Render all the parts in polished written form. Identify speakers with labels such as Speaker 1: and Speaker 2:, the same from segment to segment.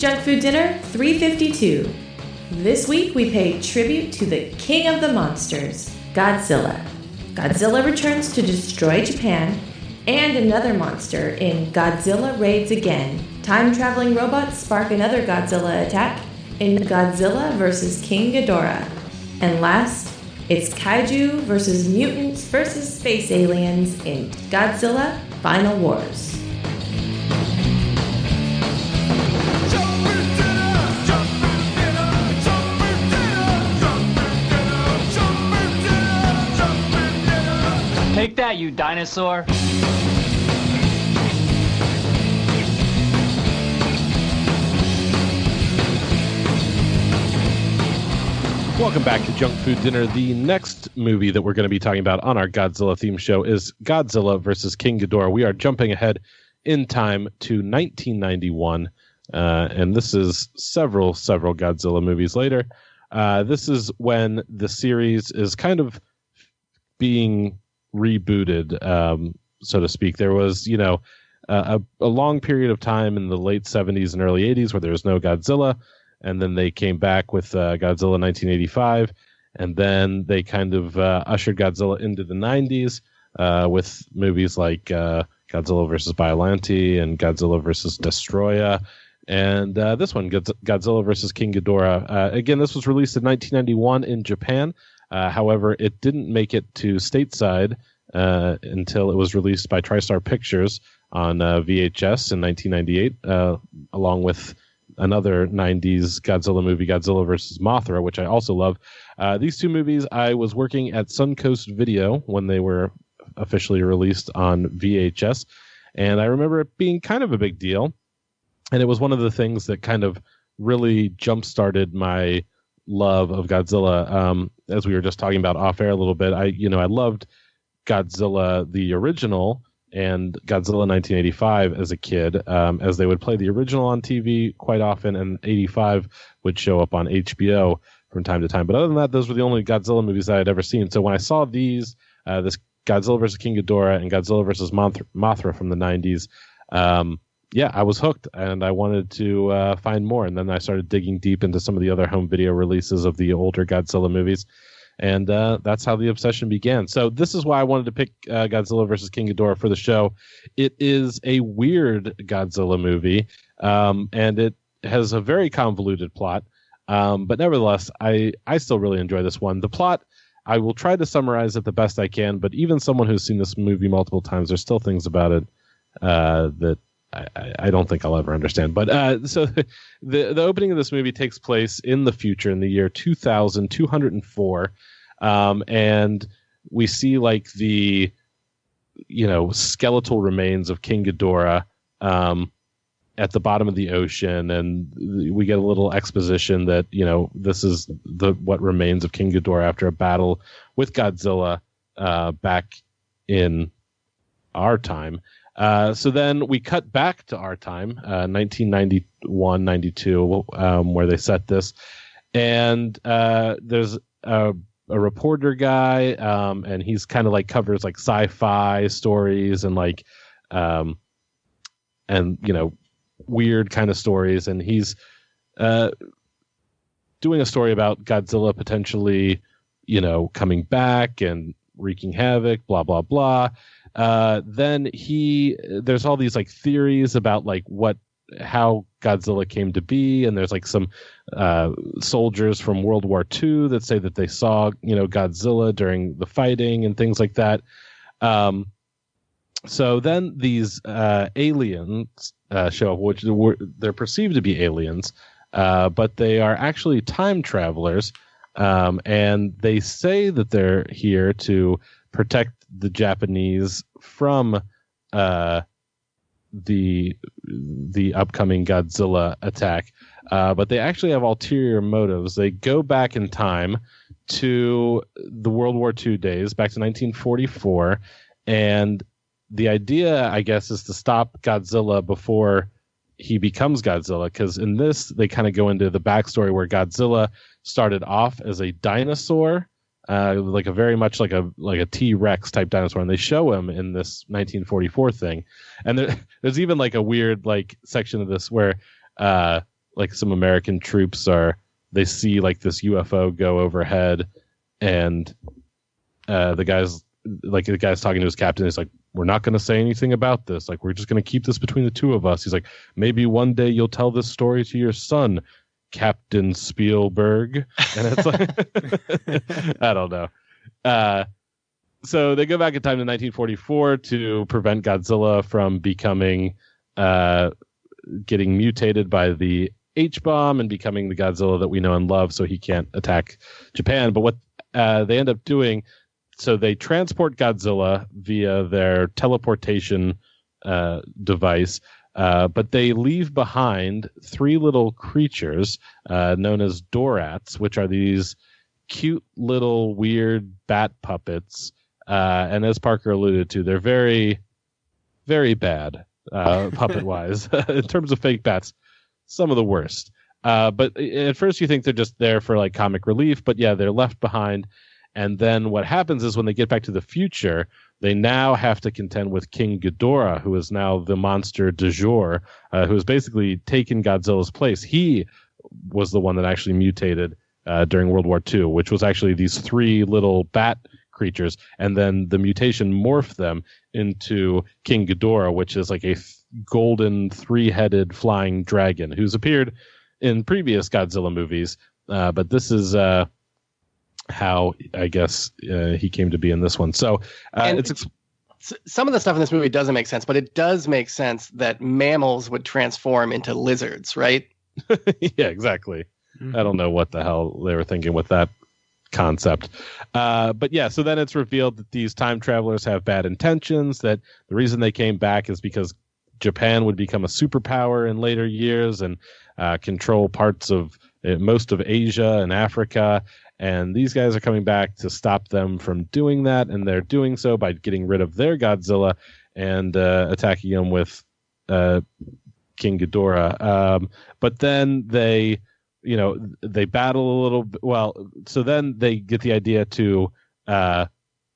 Speaker 1: Junk Food Dinner 352. This week we pay tribute to the king of the monsters, Godzilla. Godzilla returns to destroy Japan, and another monster in Godzilla Raids Again. Time-traveling robots spark another Godzilla attack in Godzilla vs. King Ghidorah. And last, it's kaiju versus mutants versus space aliens in Godzilla Final Wars.
Speaker 2: Take that, you dinosaur!
Speaker 3: Welcome back to Junk Food Dinner. The next movie that we're going to be talking about on our Godzilla theme show is Godzilla vs. King Ghidorah. We are jumping ahead in time to 1991, and this is several Godzilla movies later. This is when the series is kind of being rebooted, so to speak. There was, a long period of time in the late 70s and early 80s where there was no Godzilla, and then they came back with Godzilla 1985, and then they kind of ushered Godzilla into the 90s with movies like Godzilla vs. Biollante and Godzilla vs. Destroya, and this one, Godzilla vs. King Ghidorah. Again, this was released in 1991 in Japan. However, it didn't make it to stateside until it was released by TriStar Pictures on VHS in 1998, along with another 90s Godzilla movie, Godzilla vs. Mothra, which I also love. These two movies, I was working at Suncoast Video when they were officially released on VHS, and I remember it being kind of a big deal, and it was one of the things that kind of really jump-started my love of Godzilla. As we were just talking about off air a little bit, I loved Godzilla the original and Godzilla 1985 as a kid, as they would play the original on TV quite often, and 85 would show up on HBO from time to time. But other than that, those were the only Godzilla movies I had ever seen. So when I saw these, this Godzilla vs. King Ghidorah and Godzilla vs. Mothra from the 90s, I was hooked, and I wanted to find more. And then I started digging deep into some of the other home video releases of the older Godzilla movies. And that's how the obsession began. So this is why I wanted to pick Godzilla vs. King Ghidorah for the show. It is a weird Godzilla movie, and it has a very convoluted plot. But nevertheless, I still really enjoy this one. The plot, I will try to summarize it the best I can, but even someone who's seen this movie multiple times, there's still things about it that I don't think I'll ever understand. But so the opening of this movie takes place in the future, in the year 2204, and we see like the skeletal remains of King Ghidorah at the bottom of the ocean, and we get a little exposition that this is what remains of King Ghidorah after a battle with Godzilla back in our time. So then we cut back to our time, 1991, 92, where they set this. And there's a reporter guy, and he's kind of like covers like sci-fi stories and like, weird kind of stories. And he's doing a story about Godzilla potentially, coming back and wreaking havoc, blah, blah, blah. Then there's all these like theories about like how Godzilla came to be, and there's like some soldiers from World War II that say that they saw Godzilla during the fighting and things like that. So then these aliens show up, which they're perceived to be aliens, but they are actually time travelers, and they say that they're here to protect the Japanese from the upcoming Godzilla attack, but they actually have ulterior motives. They go back in time to the World War II days, back to 1944, and the idea, I guess, is to stop Godzilla before he becomes Godzilla, because in this they kind of go into the backstory where Godzilla started off as a dinosaur, like a very much like a T-Rex type dinosaur, and they show him in this 1944 thing. And there's even like a weird like section of this where like some American troops they see like this UFO go overhead, and the guy's talking to his captain. He's like, we're not going to say anything about this. Like, we're just going to keep this between the two of us. He's like, maybe one day you'll tell this story to your son, Captain Spielberg. And it's like, I don't know. So they go back in time to 1944 to prevent Godzilla from becoming, getting mutated by the H-bomb and becoming the Godzilla that we know and love, so he can't attack Japan. But what they end up doing, so they transport Godzilla via their teleportation device, but they leave behind three little creatures known as Dorats, which are these cute little weird bat puppets. And as Parker alluded to, they're very, very bad puppet-wise. In terms of fake bats, some of the worst. But at first you think they're just there for like comic relief, but yeah, they're left behind. And then what happens is when they get back to the future, they now have to contend with King Ghidorah, who is now the monster du jour, who has basically taken Godzilla's place. He was the one that actually mutated during World War II, which was actually these three little bat creatures. And then the mutation morphed them into King Ghidorah, which is like a golden three-headed flying dragon who's appeared in previous Godzilla movies. But this is... how I guess he came to be in this one. So
Speaker 2: some of the stuff in this movie doesn't make sense, but it does make sense that mammals would transform into lizards, right?
Speaker 3: Yeah, exactly. Mm-hmm. I don't know what the hell they were thinking with that concept. But yeah, so then it's revealed that these time travelers have bad intentions, that the reason they came back is because Japan would become a superpower in later years and control parts of most of Asia and Africa. And these guys are coming back to stop them from doing that, and they're doing so by getting rid of their Godzilla and attacking him with King Ghidorah. But then they battle a little bit. Well, so then they get the idea to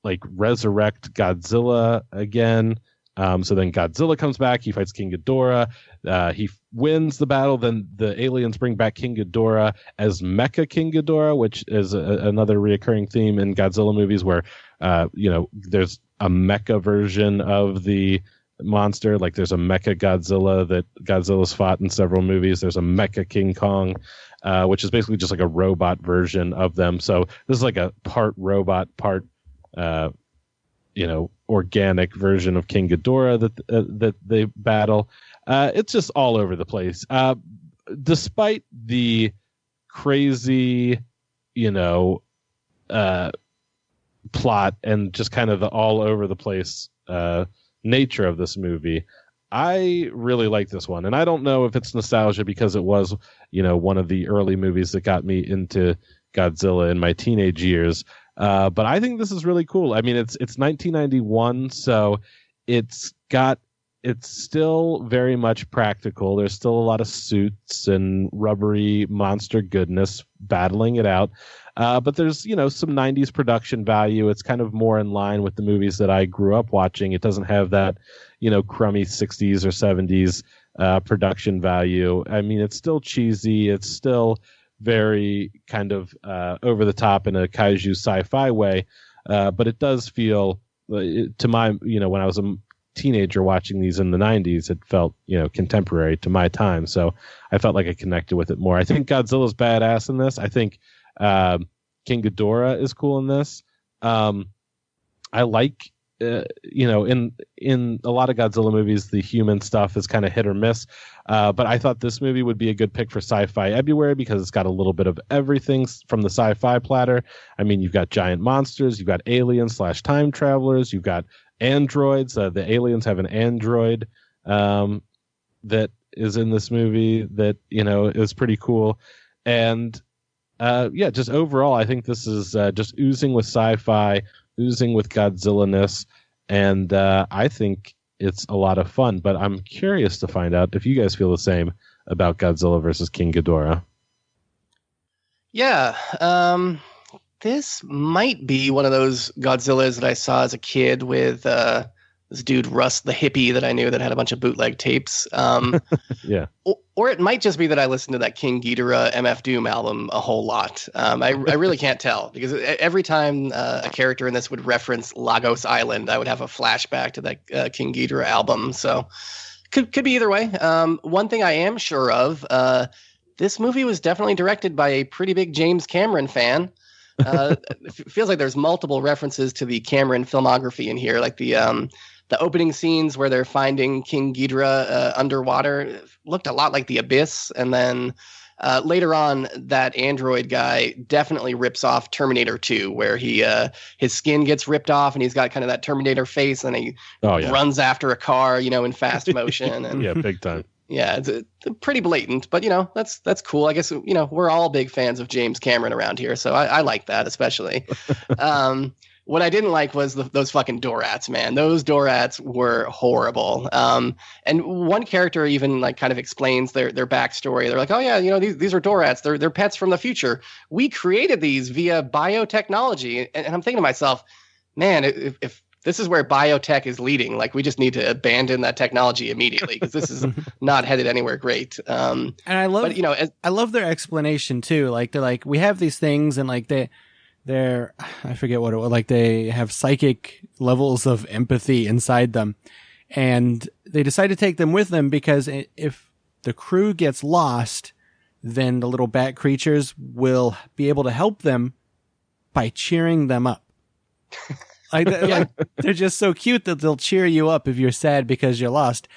Speaker 3: resurrect Godzilla again. So then Godzilla comes back. He fights King Ghidorah. He wins the battle. Then the aliens bring back King Ghidorah as Mecha King Ghidorah, which is another reoccurring theme in Godzilla movies where, there's a mecha version of the monster. Like there's a Mecha Godzilla that Godzilla's fought in several movies. There's a Mecha King Kong, which is basically just like a robot version of them. So this is like a part robot, part organic version of King Ghidorah that they battle. It's just all over the place. Despite the crazy, plot and just kind of the all over the place nature of this movie, I really like this one. And I don't know if it's nostalgia because it was, one of the early movies that got me into Godzilla in my teenage years. But I think this is really cool. I mean, it's 1991, so it's still very much practical. There's still a lot of suits and rubbery monster goodness battling it out. But there's, some 90s production value. It's kind of more in line with the movies that I grew up watching. It doesn't have that, crummy 60s or 70s production value. I mean, it's still cheesy. It's still very kind of over the top in a kaiju sci-fi way, but it does feel to my when I was a teenager watching these in the 90s, it felt contemporary to my time, so I felt like I connected with it more. I think Godzilla's badass in this. I think King Ghidorah is cool in this. I like in a lot of Godzilla movies, the human stuff is kind of hit or miss. But I thought this movie would be a good pick for Sci-Fi February because it's got a little bit of everything from the sci-fi platter. I mean, you've got giant monsters, you've got aliens / time travelers, you've got androids. The aliens have an android that is in this movie that, is pretty cool. And just overall, I think this is just oozing with sci-fi, oozing with Godzilla-ness, and I think it's a lot of fun. But I'm curious to find out if you guys feel the same about Godzilla versus King Ghidorah.
Speaker 2: Yeah, this might be one of those Godzillas that I saw as a kid with this dude Russ the hippie that I knew that had a bunch of bootleg tapes.
Speaker 3: Yeah.
Speaker 2: Or it might just be that I listened to that King Ghidorah MF Doom album a whole lot. I really can't tell, because every time a character in this would reference Lagos Island, I would have a flashback to that King Ghidorah album. So could be either way. One thing I am sure of, this movie was definitely directed by a pretty big James Cameron fan. It feels like there's multiple references to the Cameron filmography in here, like the opening scenes where they're finding King Ghidorah underwater looked a lot like The Abyss. And then later on, that android guy definitely rips off Terminator 2, where his skin gets ripped off and he's got kind of that Terminator face, and he runs after a car, in fast motion. And
Speaker 3: yeah, big time.
Speaker 2: Yeah, it's pretty blatant, but that's cool. I guess we're all big fans of James Cameron around here, so I like that especially. What I didn't like was those fucking Dorats, man. Those Dorats were horrible. And one character even kind of explains their backstory. They're like, oh yeah, these are Dorats. They're pets from the future. We created these via biotechnology. And I'm thinking to myself, man, if this is where biotech is leading, we just need to abandon that technology immediately, because this is not headed anywhere great.
Speaker 4: And I love, I love their explanation too. They're like, we have these things, and they're, I forget what it was, they have psychic levels of empathy inside them, and they decide to take them with them because if the crew gets lost, then the little bat creatures will be able to help them by cheering them up. They're just so cute that they'll cheer you up if you're sad because you're lost.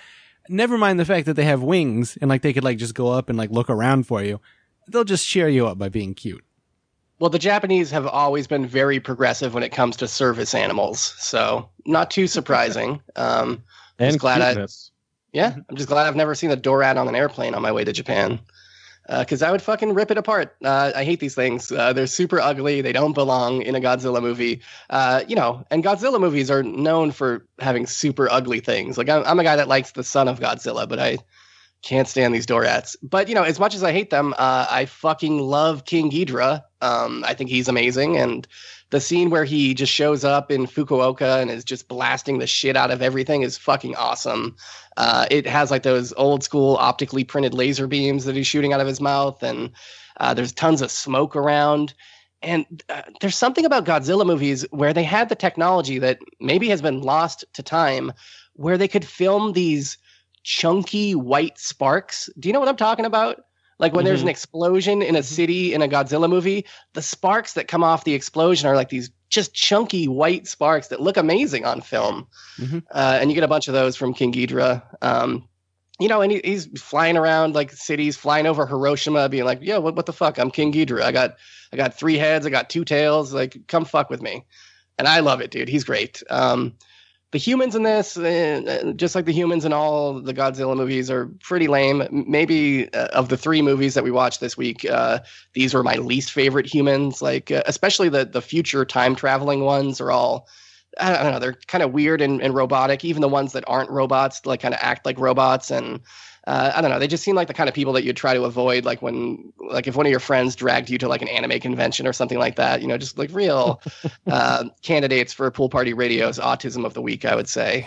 Speaker 4: Never mind the fact that they have wings and they could just go up and look around for you. They'll just cheer you up by being cute.
Speaker 2: Well, the Japanese have always been very progressive when it comes to service animals, so not too surprising.
Speaker 3: And cuteness.
Speaker 2: I'm just glad I've never seen a Dorat on an airplane on my way to Japan, because I would fucking rip it apart. I hate these things. They're super ugly. They don't belong in a Godzilla movie. And Godzilla movies are known for having super ugly things. I'm a guy that likes the son of Godzilla, but I can't stand these Dorats. But, as much as I hate them, I fucking love King Ghidorah. I think he's amazing. And the scene where he just shows up in Fukuoka and is just blasting the shit out of everything is fucking awesome. It has those old school optically printed laser beams that he's shooting out of his mouth. And there's tons of smoke around. And there's something about Godzilla movies where they had the technology that maybe has been lost to time, where they could film these chunky white sparks. Do you know what I'm talking about? When there's an explosion in a city in a Godzilla movie, the sparks that come off the explosion are these just chunky white sparks that look amazing on film. And you get a bunch of those from King Ghidorah. And he's flying around cities, flying over Hiroshima, being like, yeah, what the fuck? I'm King Ghidorah. I got 3 heads. I got 2 tails. Come fuck with me. And I love it, dude. He's great. The humans in this, just like the humans in all the Godzilla movies, are pretty lame. Maybe of the 3 movies that we watched this week, these were my least favorite humans. Especially the future time traveling ones are all, I don't know, they're kind of weird and robotic. Even the ones that aren't robots, kind of act like robots. And I don't know, they just seem like the kind of people that you'd try to avoid, when if one of your friends dragged you to an anime convention or something like that, just real candidates for Pool Party Radio's Autism of the Week, I would say.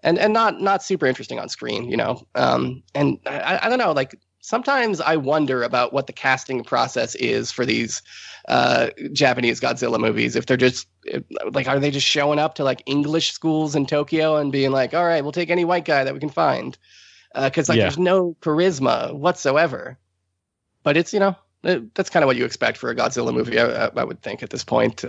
Speaker 2: And not super interesting on screen, and I don't know, sometimes I wonder about what the casting process is for these Japanese Godzilla movies. If they're just are they just showing up to English schools in Tokyo and being like, all right, we'll take any white guy that we can find. Because there's no charisma whatsoever. But it's, that's kind of what you expect for a Godzilla movie, I would think at this point.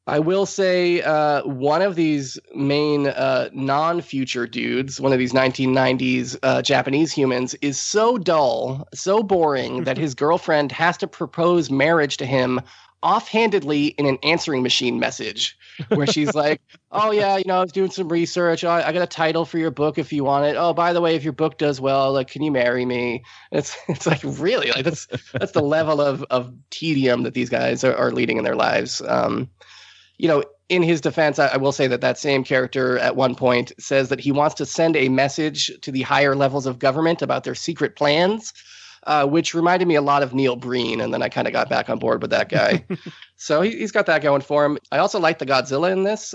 Speaker 2: I will say one of these main non-future dudes, one of these 1990s Japanese humans, is so dull, so boring that his girlfriend has to propose marriage to him offhandedly in an answering machine message, where she's like, oh yeah, I was doing some research. I got a title for your book if you want it. Oh, by the way, if your book does well, can you marry me? It's really that's the level of tedium that these guys are leading in their lives. In his defense, I will say that same character at one point says that he wants to send a message to the higher levels of government about their secret plans. which reminded me a lot of Neil Breen, and then I kind of got back on board with that guy. So he's got that going for him. I also like the Godzilla in this.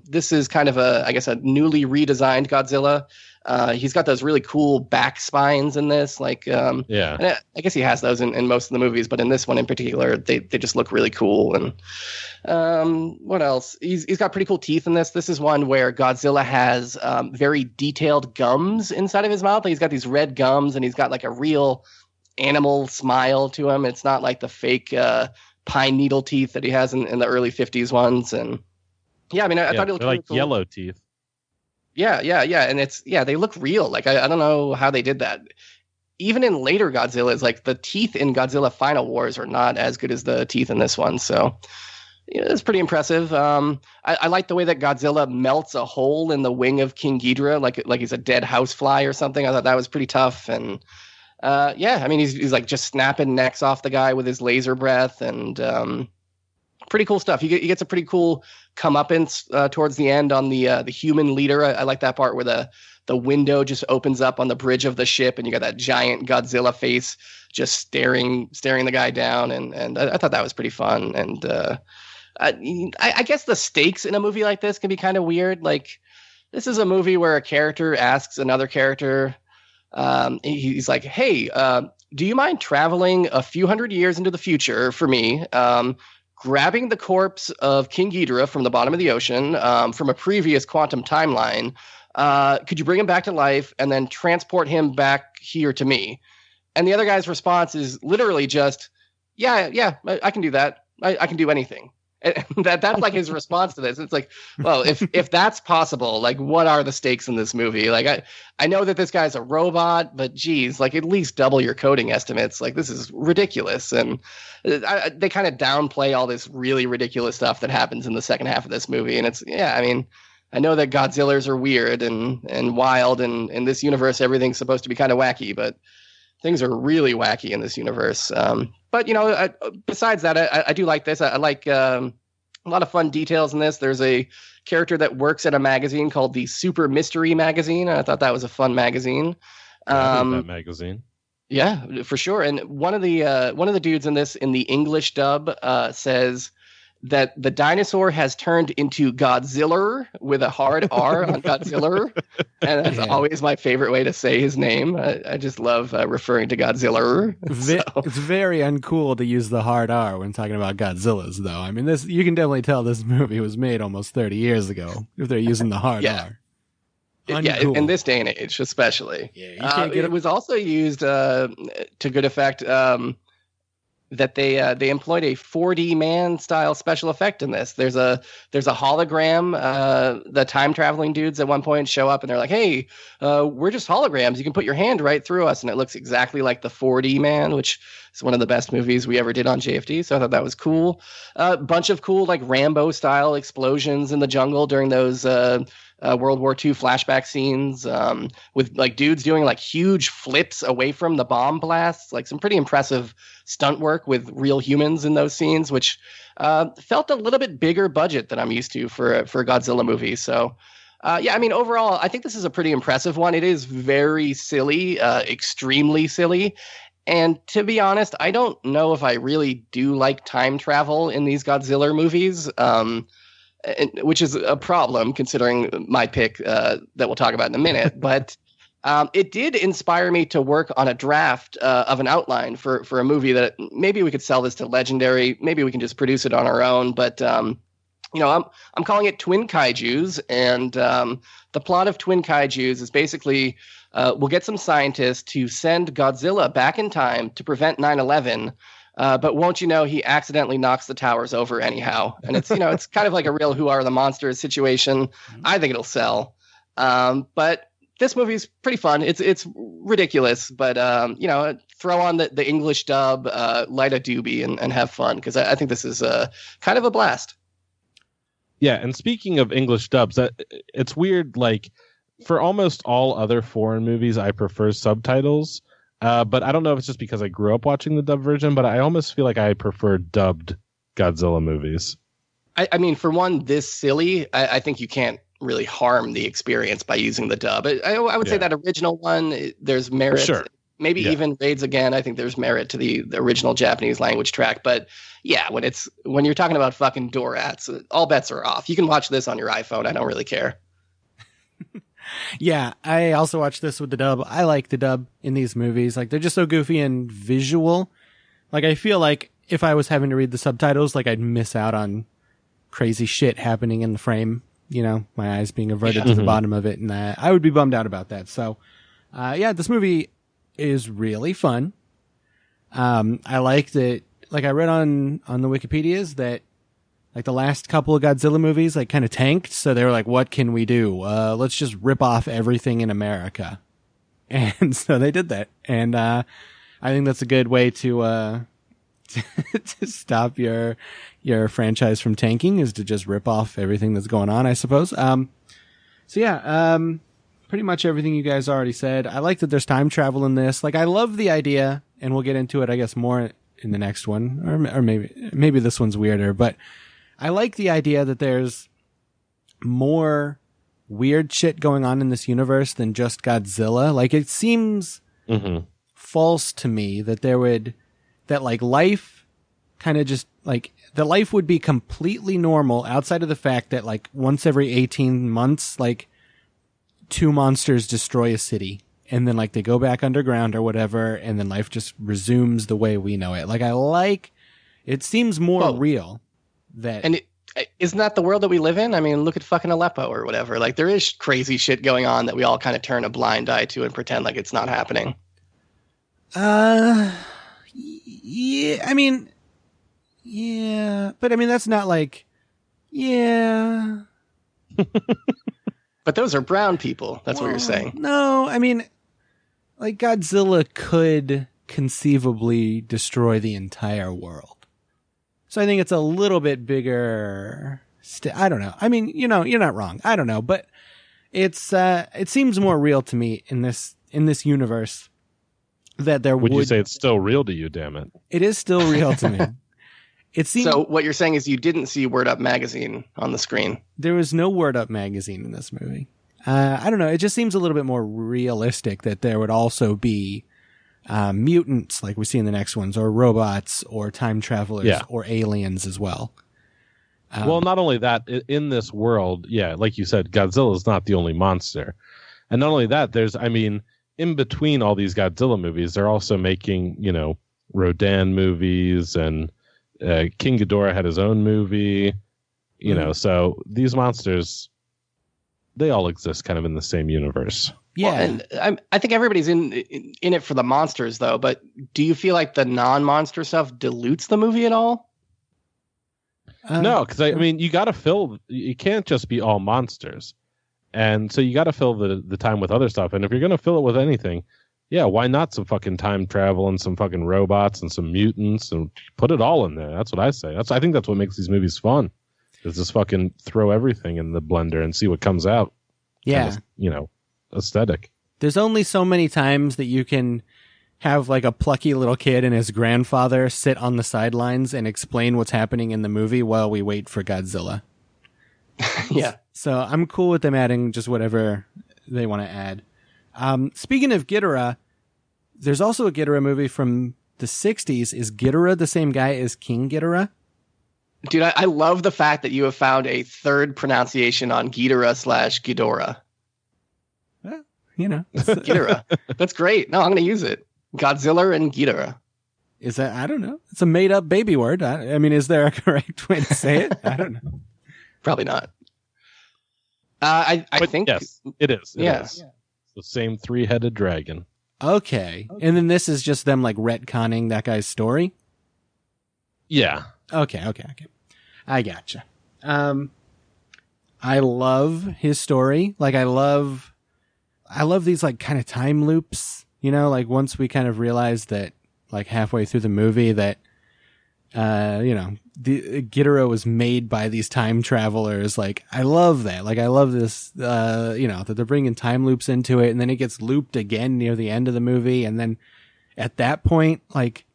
Speaker 2: This is kind of a newly redesigned Godzilla. He's got those really cool back spines in this. And I guess he has those in most of the movies, but in this one in particular, they just look really cool. And what else? He's got pretty cool teeth in this. This is one where Godzilla has very detailed gums inside of his mouth. He's got these red gums, and he's got like a real animal smile to him. It's not like the fake pine needle teeth that he has in the early 50s ones. And I thought it looked
Speaker 3: like
Speaker 2: cool.
Speaker 3: Yellow teeth.
Speaker 2: Yeah. And they look real. Like, I don't know how they did that. Even in later Godzillas, like the teeth in Godzilla Final Wars are not as good as the teeth in this one. So it's pretty impressive. I like the way that Godzilla melts a hole in the wing of King Ghidorah, like he's a dead housefly or something. I thought that was pretty tough. And he's like just snapping necks off the guy with his laser breath, and pretty cool stuff. He gets a pretty cool comeuppance towards the end on the human leader. I like that part where the window just opens up on the bridge of the ship, and you got that giant Godzilla face just staring the guy down, and I thought that was pretty fun. And I guess the stakes in a movie like this can be kind of weird. Like, this is a movie where a character asks another character. He's like, hey, do you mind traveling a few hundred years into the future for me, grabbing the corpse of King Ghidorah from the bottom of the ocean, from a previous quantum timeline? Could you bring him back to life and then transport him back here to me? And the other guy's response is literally just, yeah, I can do that. I can do anything. And that's like his response to this. It's like, well, if that's possible, like, what are the stakes in this movie? Like, I know that this guy's a robot, but geez, like, at least double your coding estimates. Like, this is ridiculous. And they kind of downplay all this really ridiculous stuff that happens in the second half of this movie. And it's, I know that Godzillers are weird and wild, and in this universe, everything's supposed to be kind of wacky, but things are really wacky in this universe. But besides that, I do like this. I like a lot of fun details in this. There's a character that works at a magazine called the Super Mystery Magazine. I thought that was a fun magazine.
Speaker 3: That magazine.
Speaker 2: Yeah, for sure. And one of the dudes in this, in the English dub, says that the dinosaur has turned into Godzilla with a hard R on Godzilla. And that's always my favorite way to say his name. I just love referring to Godzilla.
Speaker 4: It's very uncool to use the hard R when talking about Godzillas, though. I mean, this, you can definitely tell this movie was made almost 30 years ago if they're using the hard R. Uncool.
Speaker 2: Yeah, in this day and age, especially. Yeah, you can't get it was also used to good effect that they employed a 4D man style special effect in this. There's a hologram. The time traveling dudes at one point show up and they're like, "Hey, we're just holograms. You can put your hand right through us," and it looks exactly like the 4D man, which is one of the best movies we ever did on JFD. So I thought that was cool. A bunch of cool like Rambo style explosions in the jungle during those World War II flashback scenes, with like dudes doing like huge flips away from the bomb blasts, like some pretty impressive stunt work with real humans in those scenes, which felt a little bit bigger budget than I'm used to for a Godzilla movie. So overall, I think this is a pretty impressive one. It is very silly, extremely silly. And to be honest, I don't know if I really do like time travel in these Godzilla movies. Which is a problem considering my pick that we'll talk about in a minute. But it did inspire me to work on a draft of an outline for a movie that maybe we could sell this to Legendary. Maybe we can just produce it on our own. But, I'm calling it Twin Kaijus. And the plot of Twin Kaijus is basically we'll get some scientists to send Godzilla back in time to prevent 9/11. But won't you know, he accidentally knocks the towers over anyhow. And it's, it's kind of like a real Who Are the Monsters situation. I think it'll sell. But this movie's pretty fun. It's ridiculous, but, throw on the English dub, light a doobie and have fun. Because I think this is kind of a blast.
Speaker 3: Yeah. And speaking of English dubs, it's weird. Like, for almost all other foreign movies, I prefer subtitles. But I don't know if it's just because I grew up watching the dub version, but I almost feel like I prefer dubbed Godzilla movies.
Speaker 2: I mean, for one, this silly, I think you can't really harm the experience by using the dub. I would say that original one, there's merit.
Speaker 3: Sure.
Speaker 2: maybe even Raids Again. I think there's merit to the original Japanese language track. But yeah, when you're talking about fucking Dorats, all bets are off. You can watch this on your iPhone. I don't really care.
Speaker 4: Yeah, I also watched this with the dub. I like the dub in these movies. Like, they're just so goofy and visual. Like, I feel like if I was having to read the subtitles, like, I'd miss out on crazy shit happening in the frame. You know, my eyes being averted to the bottom of it. And I would be bummed out about that. So, yeah, this movie is really fun. I like that, like, I read on the Wikipedias that, like, the last couple of Godzilla movies, like, kind of tanked. So they were like, what can we do? Let's just rip off everything in America. And so they did that. And I think that's a good way to to stop your franchise from tanking, is to just rip off everything that's going on, I suppose. So yeah, pretty much everything you guys already said. I like that there's time travel in this. Like, I love the idea, and we'll get into it, I guess, more in the next one, or maybe this one's weirder, but I like the idea that there's more weird shit going on in this universe than just Godzilla. Like, it seems false to me that that like life kind of just like, the life would be completely normal outside of the fact that, like, once every 18 months, like, 2 monsters destroy a city, and then, like, they go back underground or whatever, and then life just resumes the way we know it. Like, it seems more real.
Speaker 2: Isn't that the world that we live in? I mean, look at fucking Aleppo or whatever. Like, there is crazy shit going on that we all kind of turn a blind eye to and pretend like it's not happening.
Speaker 4: Yeah, I mean, yeah, but I mean, that's not like, yeah.
Speaker 2: But those are brown people. That's what you're saying.
Speaker 4: No, I mean, like, Godzilla could conceivably destroy the entire world. So I think it's a little bit bigger. I don't know. I mean, you know, you're not wrong. I don't know, but it seems more real to me in this universe that there would.
Speaker 3: You say it's still real to you? Damn it! It
Speaker 4: is still real to me. It seems.
Speaker 2: So what you're saying is you didn't see Word Up magazine on the screen.
Speaker 4: There was no Word Up magazine in this movie. I don't know. It just seems a little bit more realistic that there would also be mutants, like we see in the next ones, or robots, or time travelers, or aliens as well.
Speaker 3: Well, not only that, in this world, like you said, Godzilla is not the only monster. And not only that, in between all these Godzilla movies, they're also making, Rodan movies, and King Ghidorah had his own movie, so these monsters, they all exist kind of in the same universe.
Speaker 4: Yeah,
Speaker 2: well, and I think everybody's in it for the monsters, though. But do you feel like the non-monster stuff dilutes the movie at all?
Speaker 3: No, because you got to fill. You can't just be all monsters, and so you got to fill the time with other stuff. And if you're going to fill it with anything, why not some fucking time travel and some fucking robots and some mutants, and put it all in there? That's what I say. I think that's what makes these movies fun. Is just fucking throw everything in the blender and see what comes out.
Speaker 4: Yeah,
Speaker 3: kind of, aesthetic.
Speaker 4: There's only so many times that you can have, like, a plucky little kid and his grandfather sit on the sidelines and explain what's happening in the movie while we wait for Godzilla.
Speaker 2: Yeah.
Speaker 4: So I'm cool with them adding just whatever they want to add. Speaking of Ghidorah, there's also a Ghidorah movie from the 60s. Is Ghidorah the same guy as King Ghidorah?
Speaker 2: Dude, I love the fact that you have found a third pronunciation on Ghidorah/Ghidorah.
Speaker 4: Well,
Speaker 2: Ghidorah. That's great. No, I'm going to use it. Godzilla and Ghidorah.
Speaker 4: Is that? I don't know. It's a made-up baby word. I mean, is there a correct way to say it? I don't know.
Speaker 2: Probably not. I think
Speaker 3: yes, it is. It
Speaker 2: yeah.
Speaker 3: is. It's the same 3-headed dragon.
Speaker 4: Okay, and then this is just them, like, retconning that guy's story.
Speaker 3: Yeah.
Speaker 4: Okay. I gotcha. I love his story. Like, I love these, like, kind of time loops, like, once we kind of realize that, like, halfway through the movie that, the Ghidorah was made by these time travelers. Like, I love that. Like, I love this, that they're bringing time loops into it, and then it gets looped again near the end of the movie. And then at that point, like,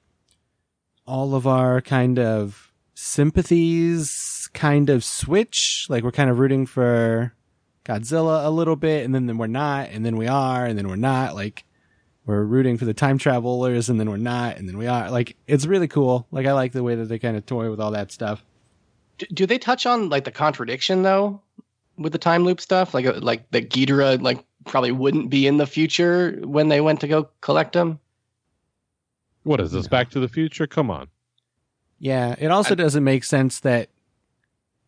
Speaker 4: all of our kind of sympathies kind of switch. Like, we're kind of rooting for Godzilla a little bit, and then we're not, and then we are, and then we're not. Like, we're rooting for the time travelers, and then we're not, and then we are. Like, it's really cool. Like, I like the way that they kind of toy with all that stuff.
Speaker 2: Do they touch on like the contradiction though with the time loop stuff? Like the Ghidorah like probably wouldn't be in the future when they went to go collect him.
Speaker 3: What is this? Back to the Future? Come on.
Speaker 4: Yeah, it also doesn't make sense that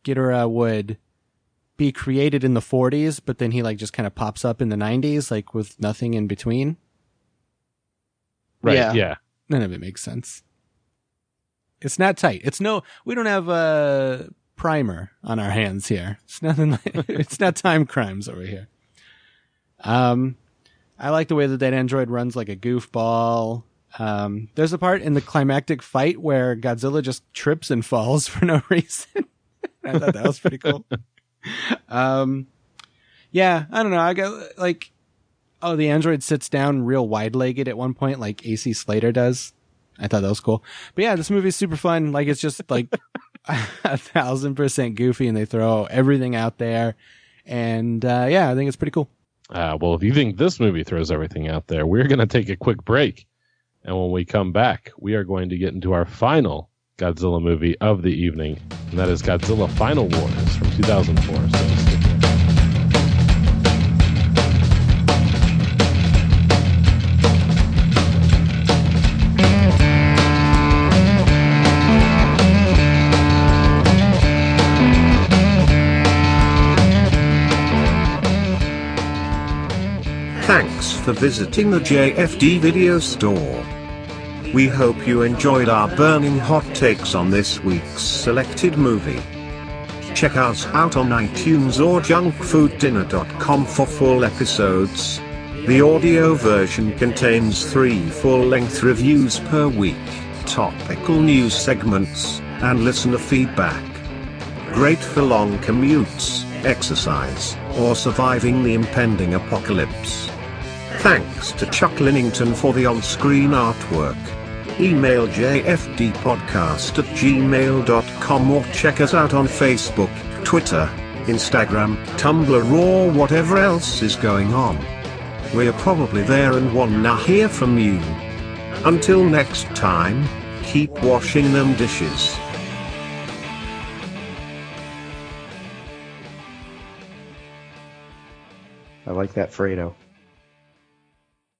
Speaker 4: Ghidorah would be created in the 40s, but then he like just kind of pops up in the 90s, like with nothing in between.
Speaker 3: Right. Yeah.
Speaker 4: None of it makes sense. It's not tight. We don't have a primer on our hands here. It's nothing like, it's not time crimes over here. I like the way that android runs like a goofball. There's a part in the climactic fight where Godzilla just trips and falls for no reason. I thought that was pretty cool. Yeah, I don't know. I got like, the android sits down real wide-legged at one point, like AC Slater does. I thought that was cool. But yeah, this movie's super fun. Like, it's just like 1,000% goofy, and they throw everything out there. And yeah, I think it's pretty cool.
Speaker 3: Well, if you think this movie throws everything out there, we're going to take a quick break. And when we come back, we are going to get into our final Godzilla movie of the evening, and that is Godzilla Final Wars from 2004. So stick around.
Speaker 5: Thanks for visiting the JFD video store. We hope you enjoyed our burning hot takes on this week's selected movie. Check us out on iTunes or junkfooddinner.com for full episodes. The audio version contains 3 full-length reviews per week, topical news segments, and listener feedback. Great for long commutes, exercise, or surviving the impending apocalypse. Thanks to Chuck Linnington for the on-screen artwork. Email jfdpodcast@gmail.com or check us out on Facebook, Twitter, Instagram, Tumblr, or whatever else is going on. We're probably there and wanna hear from you. Until next time, keep washing them dishes.
Speaker 6: I like that Fredo.